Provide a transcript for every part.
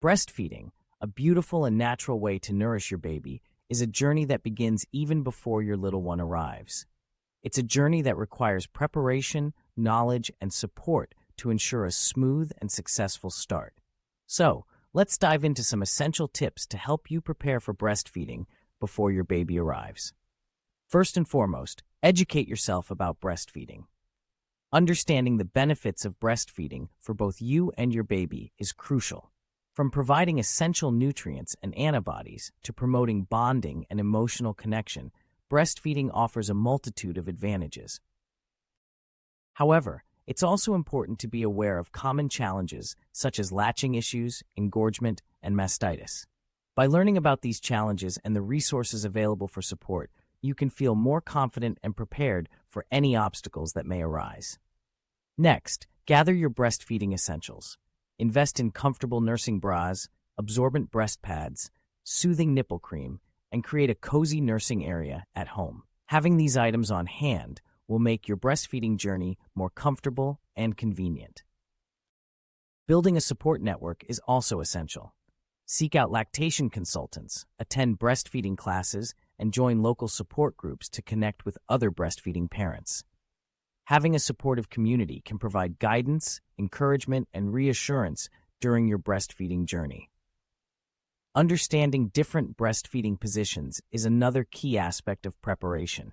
Breastfeeding, a beautiful and natural way to nourish your baby, is a journey that begins even before your little one arrives. It's a journey that requires preparation, knowledge, and support to ensure a smooth and successful start. So, let's dive into some essential tips to help you prepare for breastfeeding before your baby arrives. First and foremost, educate yourself about breastfeeding. Understanding the benefits of breastfeeding for both you and your baby is crucial. From providing essential nutrients and antibodies to promoting bonding and emotional connection, breastfeeding offers a multitude of advantages. However, it's also important to be aware of common challenges such as latching issues, engorgement, and mastitis. By learning about these challenges and the resources available for support, you can feel more confident and prepared for any obstacles that may arise. Next, gather your breastfeeding essentials. Invest in comfortable nursing bras, absorbent breast pads, soothing nipple cream, and create a cozy nursing area at home. Having these items on hand will make your breastfeeding journey more comfortable and convenient. Building a support network is also essential. Seek out lactation consultants, attend breastfeeding classes, and join local support groups to connect with other breastfeeding parents. Having a supportive community can provide guidance, encouragement, and reassurance during your breastfeeding journey. Understanding different breastfeeding positions is another key aspect of preparation.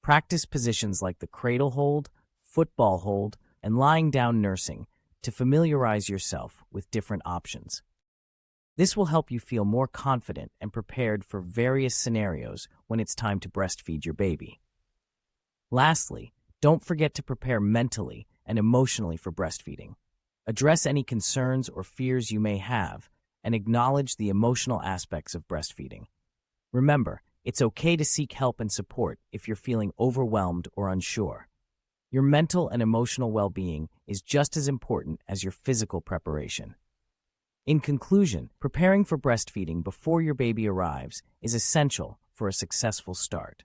Practice positions like the cradle hold, football hold, and lying down nursing to familiarize yourself with different options. This will help you feel more confident and prepared for various scenarios when it's time to breastfeed your baby. Lastly, don't forget to prepare mentally and emotionally for breastfeeding. Address any concerns or fears you may have and acknowledge the emotional aspects of breastfeeding. Remember, it's okay to seek help and support if you're feeling overwhelmed or unsure. Your mental and emotional well-being is just as important as your physical preparation. In conclusion, preparing for breastfeeding before your baby arrives is essential for a successful start.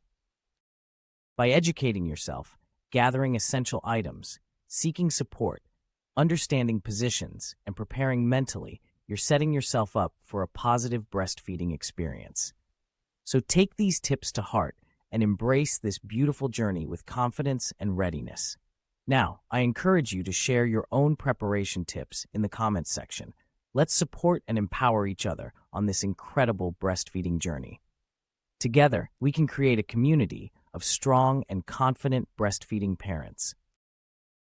By educating yourself, gathering essential items, seeking support, understanding positions, and preparing mentally, you're setting yourself up for a positive breastfeeding experience. So take these tips to heart and embrace this beautiful journey with confidence and readiness. Now, I encourage you to share your own preparation tips in the comments section. Let's support and empower each other on this incredible breastfeeding journey. Together, we can create a community of strong and confident breastfeeding parents.